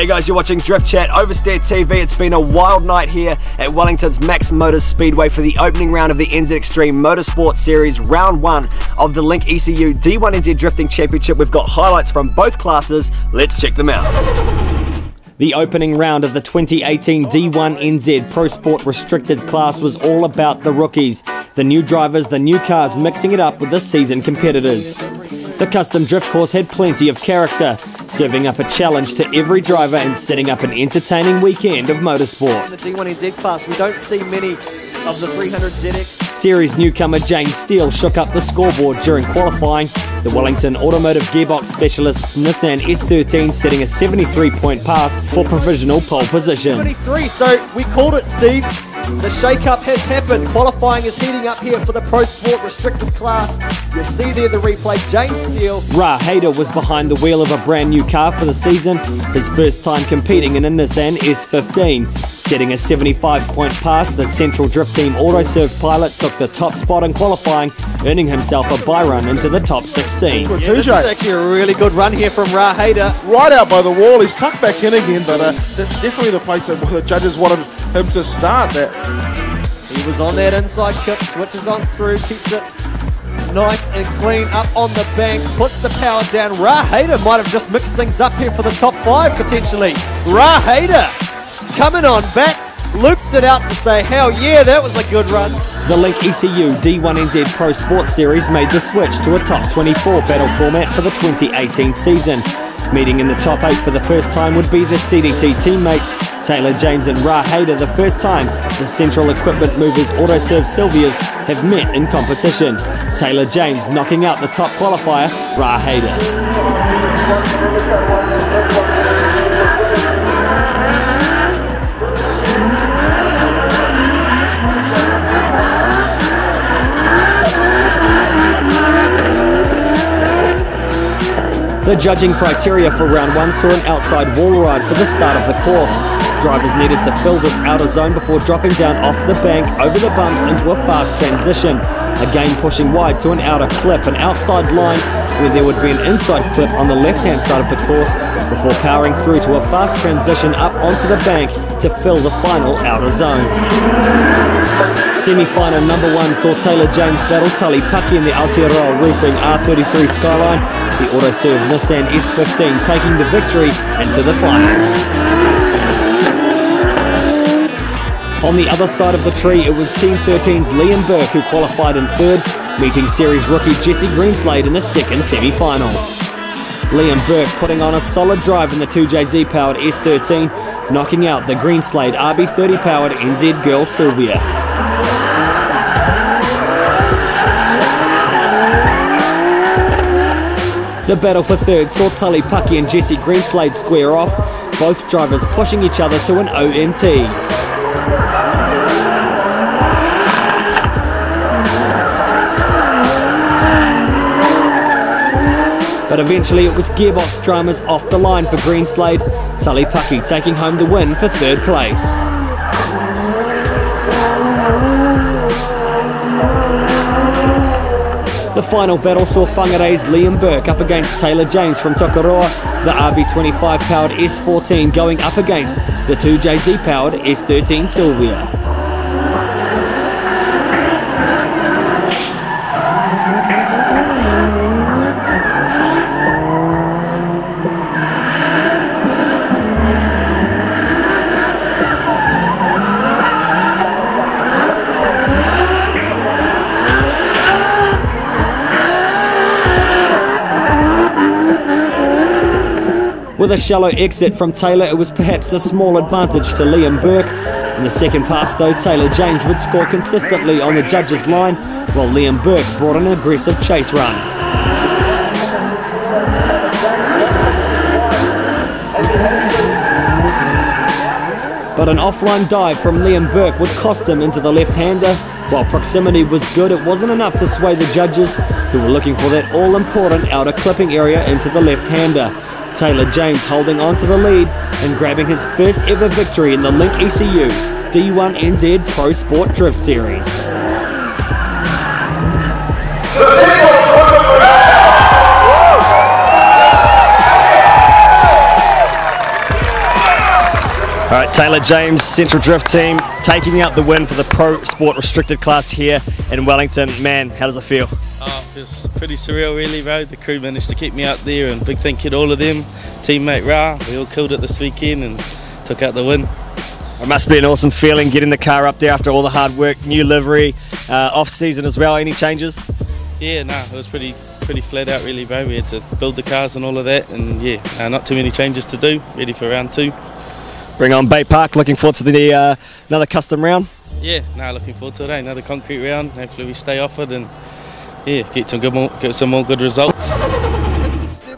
Hey guys, you're watching Drift Chat, Oversteer TV. It's been a wild night here at Wellington's Max Motors Speedway for the opening round of the NZ Extreme Motorsport Series, round 1 of the Link ECU D1NZ Drifting Championship. We've got highlights from both classes. Let's check them out. The opening round of the 2018 D1NZ Pro Sport Restricted class was all about the rookies, the new drivers, the new cars, mixing it up with the seasoned competitors. The custom drift course had plenty of character, serving up a challenge to every driver and setting up an entertaining weekend of motorsport. In the D1NZ class, we don't see many of the 300ZX. Series newcomer James Steele shook up the scoreboard during qualifying. The Wellington automotive gearbox specialist's Nissan S13 setting a 73-point pass for provisional pole position. 23, so we called it, Steve. The shake-up has happened. Qualifying is heating up here for the Pro Sport Restricted class. You'll see there the replay. James Steele. Ra Hayder was behind the wheel of a brand new car for the season. His first time competing in a Nissan S15. Setting a 75-point pass, the Central Drift Team Autoserve pilot took the top spot in qualifying, earning himself a bye-run into the top 16. Yeah, this is actually a really good run here from Ra Hayder. Right out by the wall, he's tucked back in again, but that's definitely the place that the judges wanted him to start. He was on that inside kick, switches on through, keeps it nice and clean up on the bank, puts the power down. Ra Hayder might have just mixed things up here for the top 5 potentially. Ra Hayder coming on back, loops it out to say, hell yeah, that was a good run. The Link ECU D1NZ Pro Sport Series made the switch to a top 24 battle format for the 2018 season. Meeting in the top 8 for the first time would be the CDT teammates, Taylor James and Ra Hayder, the first time the Central Equipment Movers Autoserve Sylvias have met in competition. Taylor James knocking out the top qualifier, Ra Hayder. The judging criteria for round 1 saw an outside wall ride for the start of the course. Drivers needed to fill this outer zone before dropping down off the bank, over the bumps into a fast transition. Again pushing wide to an outer clip, an outside line where there would be an inside clip on the left-hand side of the course before powering through to a fast transition up onto the bank to fill the final outer zone. Semi-final number 1 saw Taylor James battle Tully Pucky in the Aotearoa Roofing R33 Skyline, the Autoserve Nissan S15 taking the victory into the final. On the other side of the tree, it was Team 13's Liam Burke who qualified in 3rd, meeting series rookie Jesse Greenslade in the 2nd semi-final. Liam Burke putting on a solid drive in the 2JZ powered S13, knocking out the Greenslade RB30 powered NZ Girl Sylvia. The battle for 3rd saw Tully Pucky and Jesse Greenslade square off, both drivers pushing each other to an OMT. But eventually it was gearbox dramas off the line for Greenslade, Tully Pucky taking home the win for 3rd place. The final battle saw Whangarei's Liam Burke up against Taylor James from Tokoroa, the RB25 powered S14 going up against the 2JZ powered S13 Sylvia. With a shallow exit from Taylor, it was perhaps a small advantage to Liam Burke. In the second pass though, Taylor James would score consistently on the judges' line, while Liam Burke brought an aggressive chase run. But an offline dive from Liam Burke would cost him into the left-hander. While proximity was good, it wasn't enough to sway the judges, who were looking for that all-important outer clipping area into the left-hander. Taylor James holding on to the lead and grabbing his first ever victory in the Link ECU D1NZ Pro Sport Drift Series. Taylor James, Central Drift team, taking out the win for the Pro Sport Restricted class here in Wellington. Man, how does it feel? Oh, it was pretty surreal really, bro. The crew managed to keep me out there, and big thank you to all of them. Teammate Ra, we all killed it this weekend and took out the win. It must be an awesome feeling getting the car up there after all the hard work, new livery, off-season as well. Any changes? Yeah, no, it was pretty flat out really, bro. We had to build the cars and all of that, and yeah, not too many changes to do. Ready for round 2. Bring on Bay Park, looking forward to the another custom round. Yeah, looking forward to it, another concrete round. Hopefully we stay off it and yeah, get some more good results.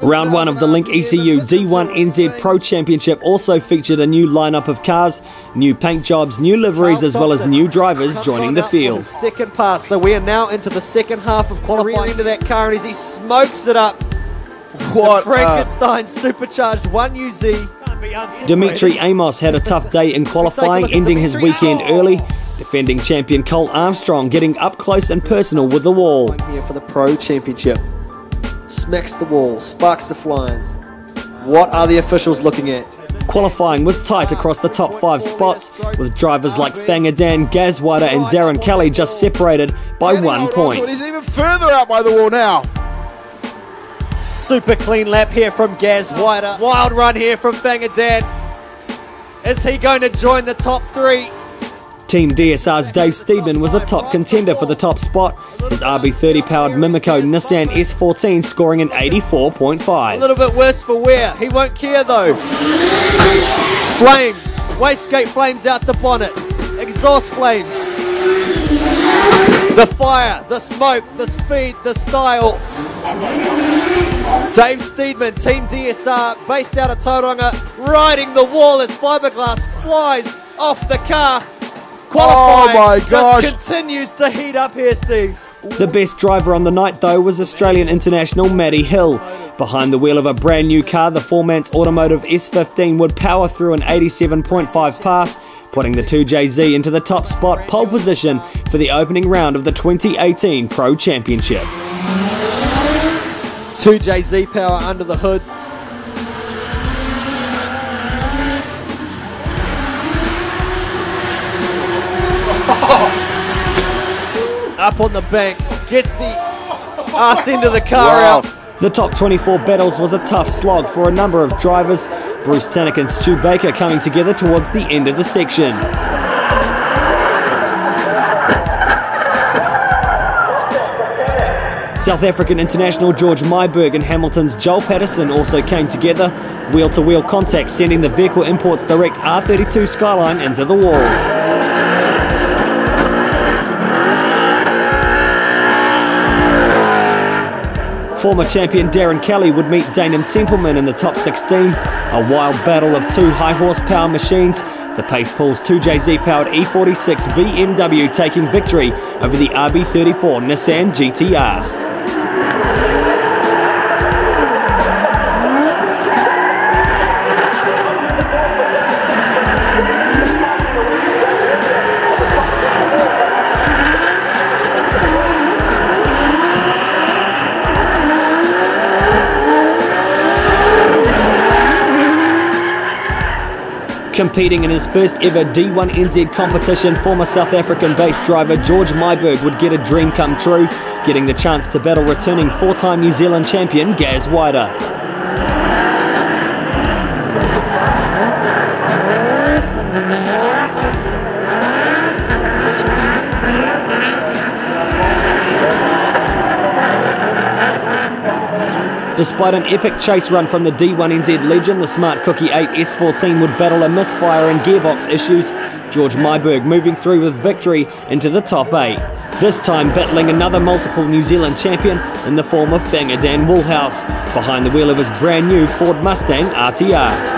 Round 1 of the Link ECU D1NZ Pro Championship also featured a new lineup of cars, new paint jobs, new liveries, as well as new drivers joining the field. Second pass, so we are now into the second half of qualifying into that car, and as he smokes it up, What? the Frankenstein supercharged 1UZ. Dimitri Amos had a tough day in qualifying, ending his weekend early. Defending champion Cole Armstrong getting up close and personal with the wall. Here for the Pro Championship. Smacks the wall, sparks are flying. What are the officials looking at? Qualifying was tight across the top 5 spots, with drivers like Fangadan, Gaz Wider and Darren Kelly just separated by 1 point. He's even further out by the wall now. Super clean lap here from Gaz Wider. Wild run here from Fangadan. Is he going to join the top 3? Team DSR's Dave Steedman was a top contender for the top spot, his RB30 powered Mimico Nissan S14 scoring an 84.5. A little bit worse for Ware. He won't care though. Flames. Wastegate flames out the bonnet. Exhaust flames. The fire, the smoke, the speed, the style. Dave Steedman, Team DSR, based out of Tauranga, riding the wall as fiberglass flies off the car. Qualifying Oh my gosh. just continues to heat up here, Steve. The best driver on the night though was Australian international MattyHill. Behind the wheel of a brand new car, the 4-man's automotive S15 would power through an 87.5 pass, putting the 2JZ into the top spot, pole position for the opening round of the 2018 Pro Championship. 2JZ power under the hood. Up on the bank, gets the arse into the car out. The top 24 battles was a tough slog for a number of drivers, Bruce Tannock and Stu Baker coming together towards the end of the section. South African international George Myberg and Hamilton's Joel Patterson also came together, wheel-to-wheel contact sending the vehicle import's direct R32 Skyline into the wall. Former champion Darren Kelly would meet Daynom Templeman in the top 16, a wild battle of 2 high horsepower machines. The Pace Pool's 2JZ powered E46 BMW taking victory over the RB34 Nissan GTR. Competing in his first ever D1NZ competition, former South African-based driver George Myberg would get a dream come true, getting the chance to battle returning 4-time New Zealand champion Gaz Wider. Despite an epic chase run from the D1NZ legend, the Smart Cookie 8 S14 would battle a misfire and gearbox issues, George Myberg moving through with victory into the top 8. This time battling another multiple New Zealand champion in the form of Fangadan Woolhouse, behind the wheel of his brand new Ford Mustang RTR.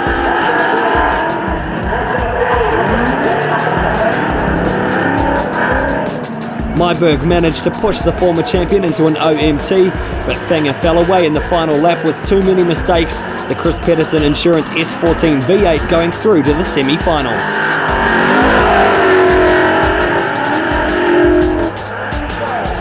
Myberg managed to push the former champion into an OMT, but Fanga fell away in the final lap with too many mistakes, the Chris Pedersen Insurance S14 V8 going through to the semi-finals.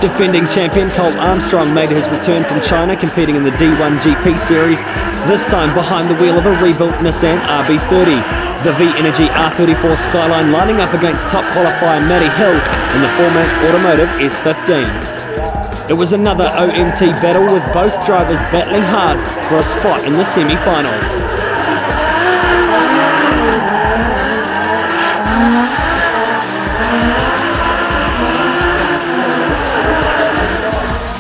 Defending champion Cole Armstrong made his return from China, competing in the D1 GP series, this time behind the wheel of a rebuilt Nissan RB30. The V-Energy R34 Skyline lining up against top qualifier MattyHill in the 4-man's automotive S15. It was another OMT battle with both drivers battling hard for a spot in the semi-finals.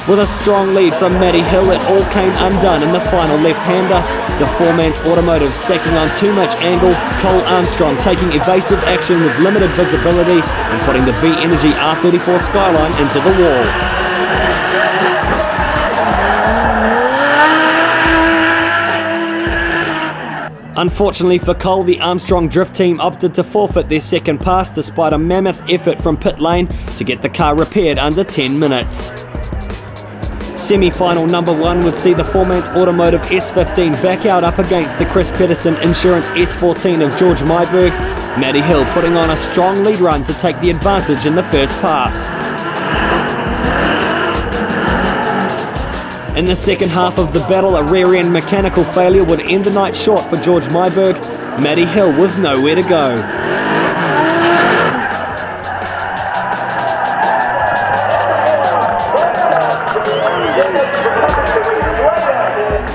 With a strong lead from MattyHill, it all came undone in the final left-hander. The 4-man's automotive stacking on too much angle, Cole Armstrong taking evasive action with limited visibility and putting the V-Energy R34 Skyline into the wall. Unfortunately for Cole, the Armstrong Drift team opted to forfeit their second pass despite a mammoth effort from pit lane to get the car repaired under 10 minutes. Semi-final number 1 would see the 4-man's automotive S15 back out up against the Chris Pedersen Insurance S14 of George Myberg. MattyHill putting on a strong lead run to take the advantage in the first pass. In the second half of the battle, a rear-end mechanical failure would end the night short for George Myberg. MattyHill with nowhere to go.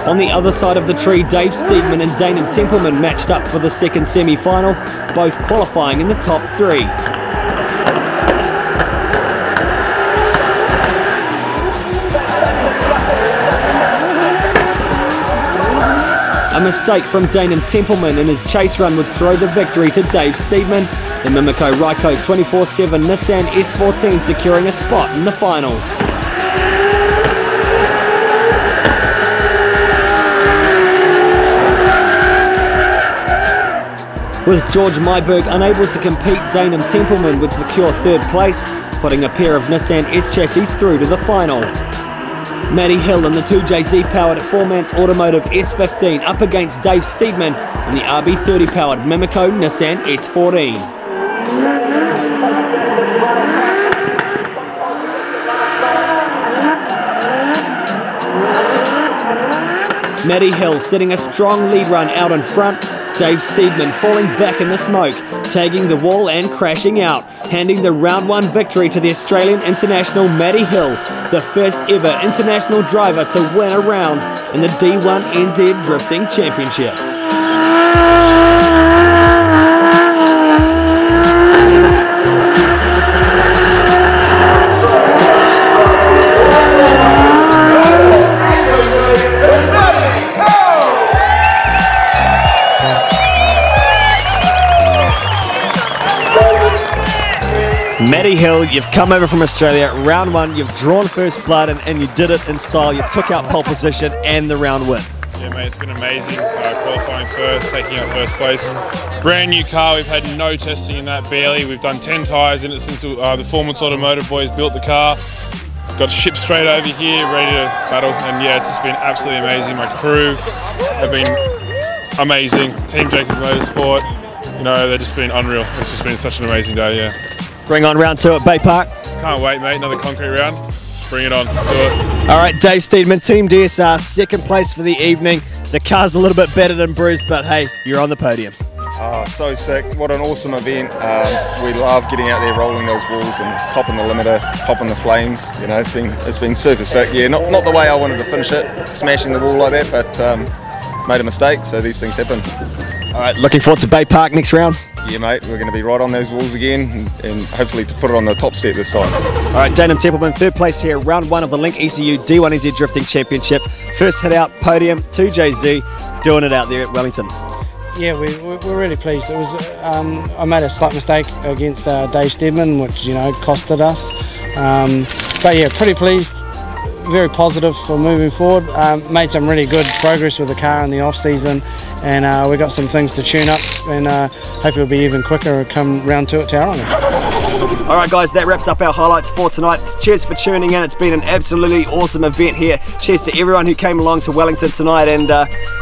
On the other side of the tree, Dave Steedman and Daynom Drift matched up for the second semi-final, both qualifying in the top 3. A mistake from Daynom Drift in his chase run would throw the victory to Dave Steedman. The Mimico Ryco 24/7 Nissan S14 securing a spot in the finals. With George Myberg unable to compete, Daynom Drift would secure third place, putting a pair of Nissan S chassis through to the final. MattyHill and the 2JZ powered 4-man's automotive S15 up against Dave Steedman and the RB30 powered Mimico Nissan S14. MattyHill setting a strong lead run out in front. Dave Steedman falling back in the smoke, tagging the wall and crashing out, handing the round 1 victory to the Australian international MattyHill, the first ever international driver to win a round in the D1NZ Drifting Championship. MattyHill, you've come over from Australia, round 1, you've drawn first blood and you did it in style. You took out pole position and the round win. Yeah, mate, it's been amazing. Qualifying first, taking out first place. Brand new car, we've had no testing in that, barely. We've done 10 tyres in it since the Performance Automotive boys built the car. Got shipped straight over here, ready to battle, and yeah, it's just been absolutely amazing. My crew have been amazing. Team Jacobs Motorsport, you know, they've just been unreal. It's just been such an amazing day, yeah. Bring on round 2 at Bay Park. Can't wait, mate. Another concrete round. Bring it on. Let's do it. All right, Dave Steedman, Team DSR, second place for the evening. The car's a little bit battered and bruised, but hey, you're on the podium. So sick. What an awesome event. We love getting out there, rolling those walls and popping the limiter, popping the flames. You know, it's been super sick. Yeah, not the way I wanted to finish it, smashing the wall like that, but made a mistake, so these things happen. All right, looking forward to Bay Park next round. Yeah, mate, we're going to be right on those walls again and hopefully to put it on the top step this time. All right, Daynom Drift, third place here, round 1 of the Link ECU D1NZ Drifting Championship. First hit out, podium, 2JZ, doing it out there at Wellington. Yeah, we're really pleased. It was I made a slight mistake against Dave Steedman, which, you know, costed us. But yeah, pretty pleased. Very positive for moving forward. Made some really good progress with the car in the off season, and we got some things to tune up, and hopefully it'll be even quicker come round 2 at Tauranga. Alright guys, that wraps up our highlights for tonight. Cheers for tuning in. It's been an absolutely awesome event here. Cheers to everyone who came along to Wellington tonight, and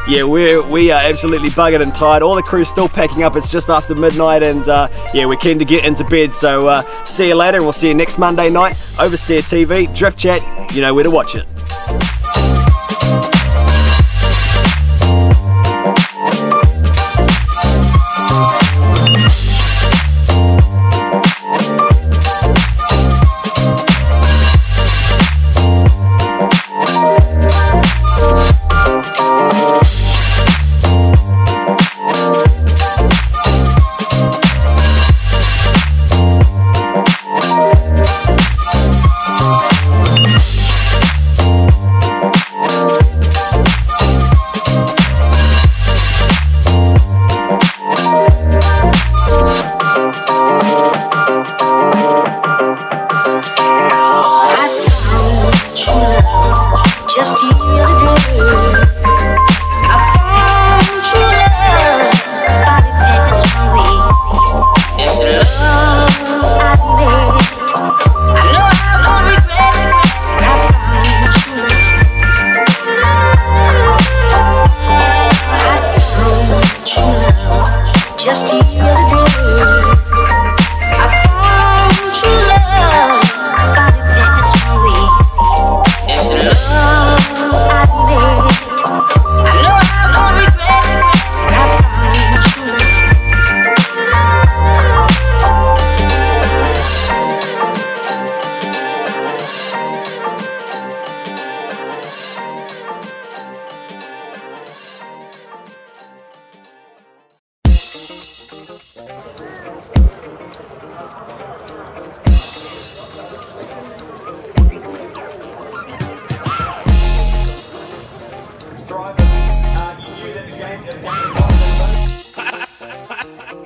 yeah, we are absolutely buggered and tired. All the crew's still packing up. It's just after midnight, and yeah, we're keen to get into bed. So see you later, and we'll see you next Monday night. Oversteer TV, Drift Chat, you know where to watch it. Just yesterday, I found true love, but it passed my way. It's the love I've met. I know I won't regret it. I found true love. I found true love. Just yesterday, I found true love, but it passed my way. It's the love I've met. I know I won't regret it. I found true love.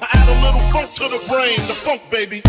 Add a little funk to the brain, the funk, baby.